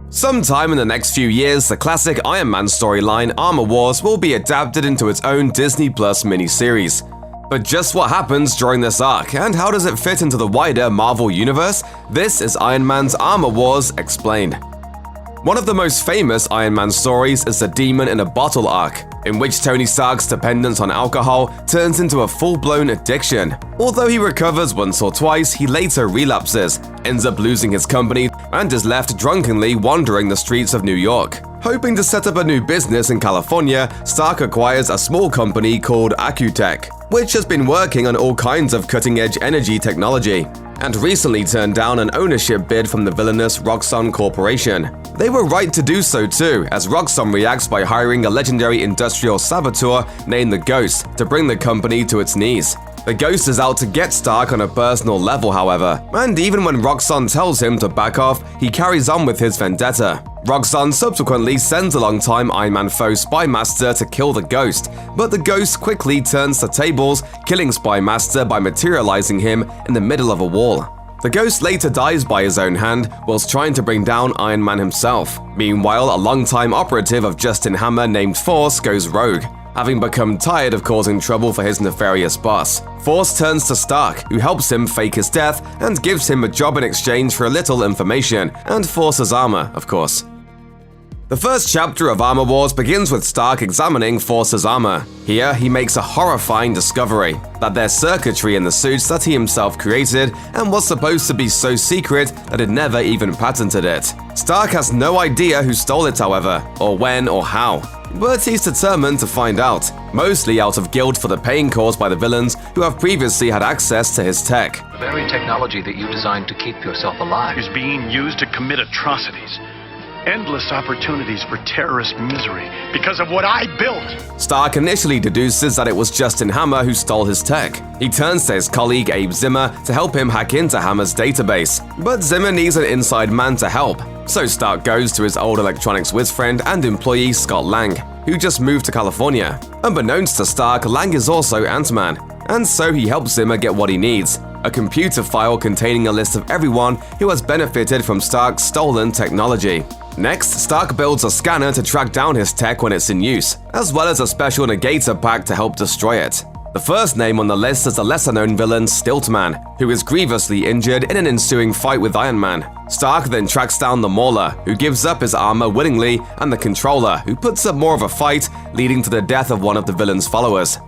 Sometime in the next few years, the classic Iron Man storyline Armor Wars will be adapted into its own Disney Plus miniseries. But just what happens during this arc, and how does it fit into the wider Marvel universe? This is Iron Man's Armor Wars Explained. One of the most famous Iron Man stories is the Demon in a Bottle arc, in which Tony Stark's dependence on alcohol turns into a full-blown addiction. Although he recovers once or twice, he later relapses, ends up losing his company, and is left drunkenly wandering the streets of New York. Hoping to set up a new business in California, Stark acquires a small company called Acutech, which has been working on all kinds of cutting-edge energy technology, and recently turned down an ownership bid from the villainous Roxxon Corporation. They were right to do so too, as Roxxon reacts by hiring a legendary industrial saboteur named the Ghost to bring the company to its knees. The Ghost is out to get Stark on a personal level, however, and even when Roxxon tells him to back off, he carries on with his vendetta. Roxxon subsequently sends a longtime Iron Man foe Spy Master to kill the Ghost, but the Ghost quickly turns the tables, killing Spy Master by materializing him in the middle of a wall. The Ghost later dies by his own hand whilst trying to bring down Iron Man himself. Meanwhile, a longtime operative of Justin Hammer named Force goes rogue, having become tired of causing trouble for his nefarious boss. Force turns to Stark, who helps him fake his death and gives him a job in exchange for a little information, and Force's armor, of course. The first chapter of Armor Wars begins with Stark examining Force's armor. Here, he makes a horrifying discovery, that there's circuitry in the suits that he himself created and was supposed to be so secret that it never even patented it. Stark has no idea who stole it, however, or when or how. But he's determined to find out, mostly out of guilt for the pain caused by the villains who have previously had access to his tech. The very technology that you designed to keep yourself alive is being used to commit atrocities. Endless opportunities for terrorist misery because of what I built. Stark initially deduces that it was Justin Hammer who stole his tech. He turns to his colleague Abe Zimmer to help him hack into Hammer's database, but Zimmer needs an inside man to help. So Stark goes to his old electronics whiz friend and employee Scott Lang, who just moved to California. Unbeknownst to Stark, Lang is also Ant-Man, and so he helps Zimmer get what he needs: a computer file containing a list of everyone who has benefited from Stark's stolen technology. Next, Stark builds a scanner to track down his tech when it's in use, as well as a special negator pack to help destroy it. The first name on the list is the lesser-known villain Stiltman, who is grievously injured in an ensuing fight with Iron Man. Stark then tracks down the Mauler, who gives up his armor willingly, and the Controller, who puts up more of a fight, leading to the death of one of the villain's followers.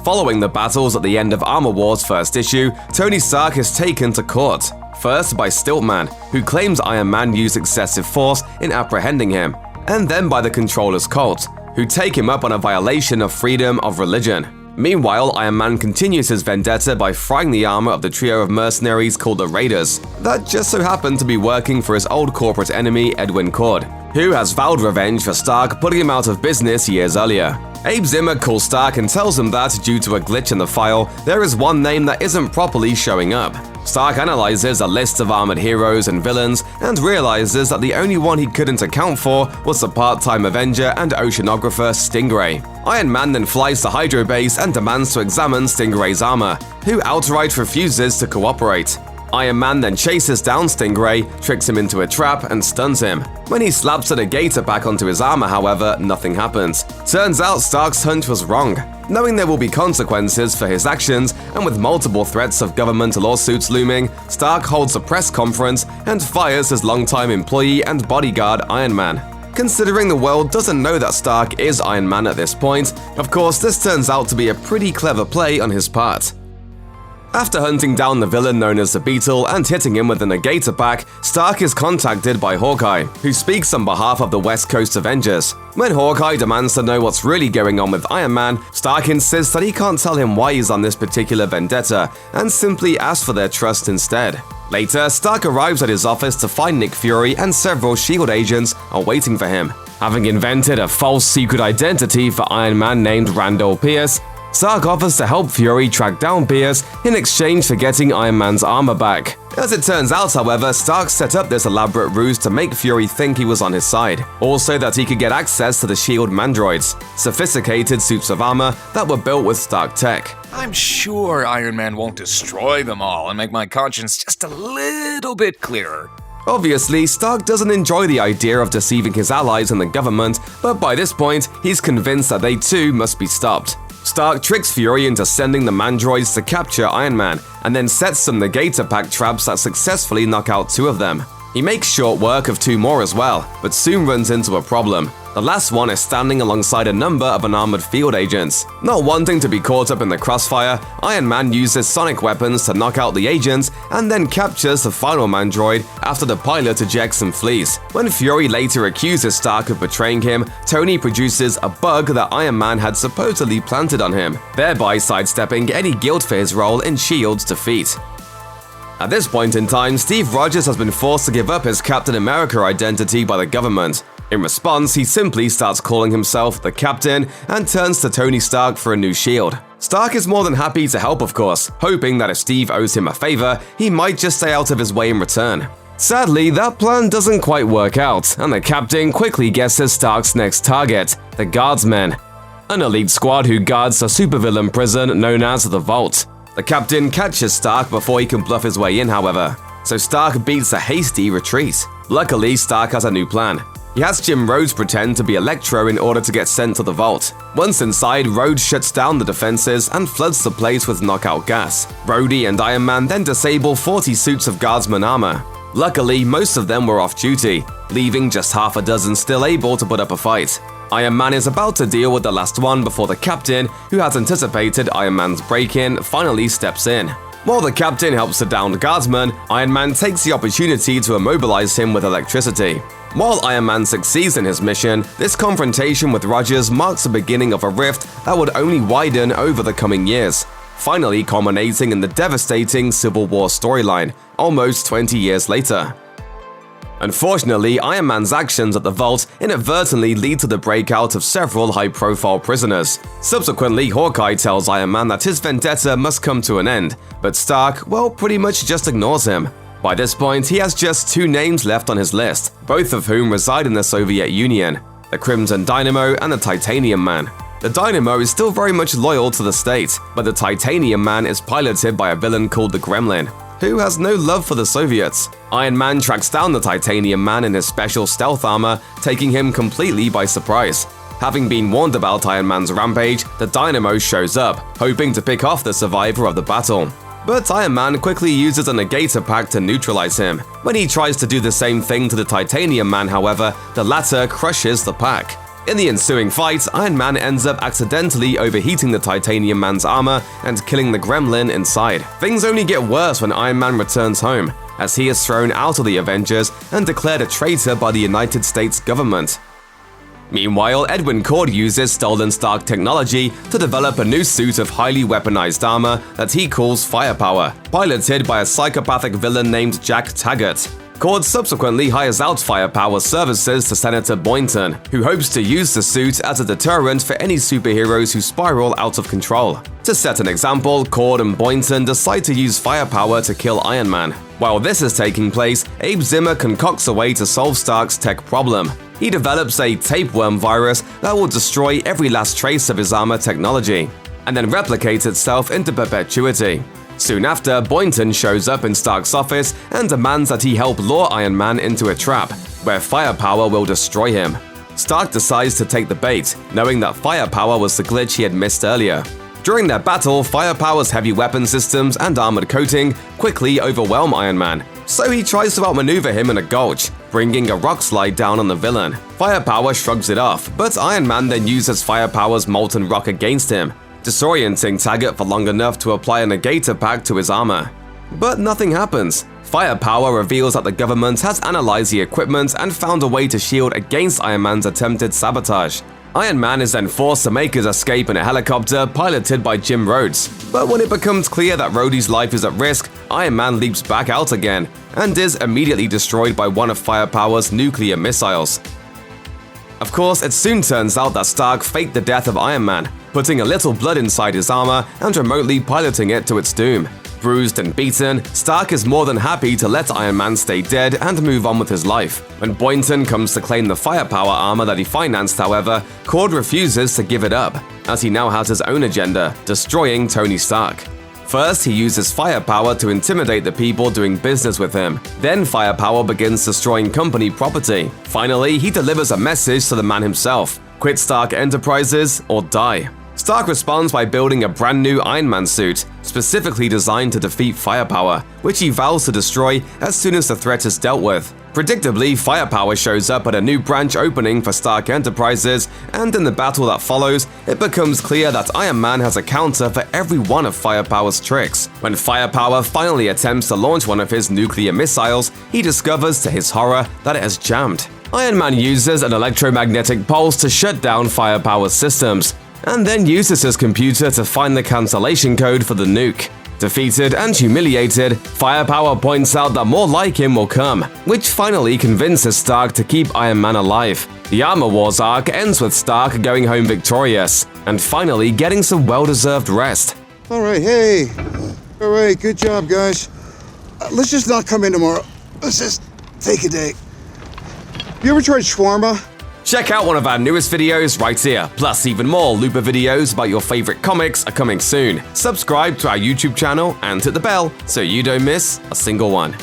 Following the battles at the end of Armor Wars' first issue, Tony Stark is taken to court. First by Stiltman, who claims Iron Man used excessive force in apprehending him, and then by the Controller's cult, who take him up on a violation of freedom of religion. Meanwhile, Iron Man continues his vendetta by frying the armor of the trio of mercenaries called the Raiders, that just so happen to be working for his old corporate enemy Edwin Cord, who has vowed revenge for Stark putting him out of business years earlier. Abe Zimmer calls Stark and tells him that, due to a glitch in the file, there is one name that isn't properly showing up. Stark analyzes a list of armored heroes and villains and realizes that the only one he couldn't account for was the part-time Avenger and oceanographer Stingray. Iron Man then flies to Hydro Base and demands to examine Stingray's armor, who outright refuses to cooperate. Iron Man then chases down Stingray, tricks him into a trap, and stuns him. When he slaps a negator pack onto his armor, however, nothing happens. Turns out Stark's hunch was wrong. Knowing there will be consequences for his actions, and with multiple threats of government lawsuits looming, Stark holds a press conference and fires his longtime employee and bodyguard Iron Man. Considering the world doesn't know that Stark is Iron Man at this point, of course this turns out to be a pretty clever play on his part. After hunting down the villain known as the Beetle and hitting him with a negator pack, Stark is contacted by Hawkeye, who speaks on behalf of the West Coast Avengers. When Hawkeye demands to know what's really going on with Iron Man, Stark insists that he can't tell him why he's on this particular vendetta, and simply asks for their trust instead. Later, Stark arrives at his office to find Nick Fury and several S.H.I.E.L.D. agents are waiting for him. Having invented a false secret identity for Iron Man named Randall Pierce, Stark offers to help Fury track down Pierce in exchange for getting Iron Man's armor back. As it turns out, however, Stark set up this elaborate ruse to make Fury think he was on his side, also that he could get access to the S.H.I.E.L.D. Mandroids, sophisticated suits of armor that were built with Stark tech. I'm sure Iron Man won't destroy them all and make my conscience just a little bit clearer. Obviously, Stark doesn't enjoy the idea of deceiving his allies in the government, but by this point, he's convinced that they too must be stopped. Stark tricks Fury into sending the Mandroids to capture Iron Man, and then sets some Negator Pack traps that successfully knock out 2 of them. He makes short work of 2 more as well, but soon runs into a problem. The last one is standing alongside a number of unarmored field agents. Not wanting to be caught up in the crossfire, Iron Man uses sonic weapons to knock out the agents and then captures the final Mandroid after the pilot ejects and flees. When Fury later accuses Stark of betraying him, Tony produces a bug that Iron Man had supposedly planted on him, thereby sidestepping any guilt for his role in S.H.I.E.L.'s defeat. At this point in time, Steve Rogers has been forced to give up his Captain America identity by the government. In response, he simply starts calling himself the Captain and turns to Tony Stark for a new shield. Stark is more than happy to help, of course, hoping that if Steve owes him a favor, he might just stay out of his way in return. Sadly, that plan doesn't quite work out, and the Captain quickly guesses Stark's next target, the Guardsmen, an elite squad who guards a supervillain prison known as the Vault. The Captain catches Stark before he can bluff his way in, however, so Stark beats a hasty retreat. Luckily, Stark has a new plan. He has Jim Rhodes pretend to be Electro in order to get sent to the vault. Once inside, Rhodes shuts down the defenses and floods the place with knockout gas. Rhodey and Iron Man then disable 40 suits of Guardsman armor. Luckily, most of them were off duty, leaving just half a dozen still able to put up a fight. Iron Man is about to deal with the last one before the Captain, who has anticipated Iron Man's break-in, finally steps in. While the Captain helps to down the Guardsman, Iron Man takes the opportunity to immobilize him with electricity. While Iron Man succeeds in his mission, this confrontation with Rogers marks the beginning of a rift that would only widen over the coming years, finally culminating in the devastating Civil War storyline, almost 20 years later. Unfortunately, Iron Man's actions at the Vault inadvertently lead to the breakout of several high-profile prisoners. Subsequently, Hawkeye tells Iron Man that his vendetta must come to an end, but Stark, well, pretty much just ignores him. By this point, he has just 2 names left on his list, both of whom reside in the Soviet Union, the Crimson Dynamo and the Titanium Man. The Dynamo is still very much loyal to the state, but the Titanium Man is piloted by a villain called the Gremlin, who has no love for the Soviets. Iron Man tracks down the Titanium Man in his special stealth armor, taking him completely by surprise. Having been warned about Iron Man's rampage, the Dynamo shows up, hoping to pick off the survivor of the battle. But Iron Man quickly uses a Negator Pack to neutralize him. When he tries to do the same thing to the Titanium Man, however, the latter crushes the pack. In the ensuing fight, Iron Man ends up accidentally overheating the Titanium Man's armor and killing the Gremlin inside. Things only get worse when Iron Man returns home, as he is thrown out of the Avengers and declared a traitor by the United States government. Meanwhile, Edwin Cord uses stolen Stark technology to develop a new suit of highly weaponized armor that he calls Firepower, piloted by a psychopathic villain named Jack Taggart. Cord subsequently hires out Firepower services to Senator Boynton, who hopes to use the suit as a deterrent for any superheroes who spiral out of control. To set an example, Cord and Boynton decide to use Firepower to kill Iron Man. While this is taking place, Abe Zimmer concocts a way to solve Stark's tech problem. He develops a tapeworm virus that will destroy every last trace of his armor technology, and then replicates itself into perpetuity. Soon after, Boynton shows up in Stark's office and demands that he help lure Iron Man into a trap, where Firepower will destroy him. Stark decides to take the bait, knowing that Firepower was the glitch he had missed earlier. During their battle, Firepower's heavy weapon systems and armored coating quickly overwhelm Iron Man, so he tries to outmaneuver him in a gulch, bringing a rock slide down on the villain. Firepower shrugs it off, but Iron Man then uses Firepower's molten rock against him, disorienting Taggart for long enough to apply a Negator Pack to his armor. But nothing happens. Firepower reveals that the government has analyzed the equipment and found a way to shield against Iron Man's attempted sabotage. Iron Man is then forced to make his escape in a helicopter piloted by Jim Rhodes. But when it becomes clear that Rhodey's life is at risk, Iron Man leaps back out again and is immediately destroyed by one of Firepower's nuclear missiles. Of course, it soon turns out that Stark faked the death of Iron Man, putting a little blood inside his armor and remotely piloting it to its doom. Bruised and beaten, Stark is more than happy to let Iron Man stay dead and move on with his life. When Boynton comes to claim the Firepower armor that he financed, however, Cord refuses to give it up, as he now has his own agenda, destroying Tony Stark. First, he uses firepower to intimidate the people doing business with him. Then firepower begins destroying company property. Finally, he delivers a message to the man himself: quit Stark Enterprises or die. Stark responds by building a brand new Iron Man suit, specifically designed to defeat firepower, which he vows to destroy as soon as the threat is dealt with. Predictably, firepower shows up at a new branch opening for Stark Enterprises, and in the battle that follows, it becomes clear that Iron Man has a counter for every one of firepower's tricks. When firepower finally attempts to launch one of his nuclear missiles, he discovers to his horror that it has jammed. Iron Man uses an electromagnetic pulse to shut down firepower's systems, and then uses his computer to find the cancellation code for the nuke. Defeated and humiliated, Firepower points out that more like him will come, which finally convinces Stark to keep Iron Man alive. The Armor Wars arc ends with Stark going home victorious, and finally getting some well-deserved rest. Alright, hey. Alright, good job, guys. Let's just not come in tomorrow. Let's just take a day. You ever tried shawarma? Check out one of our newest videos right here. Plus, even more Looper videos about your favorite comics are coming soon. Subscribe to our YouTube channel and hit the bell so you don't miss a single one.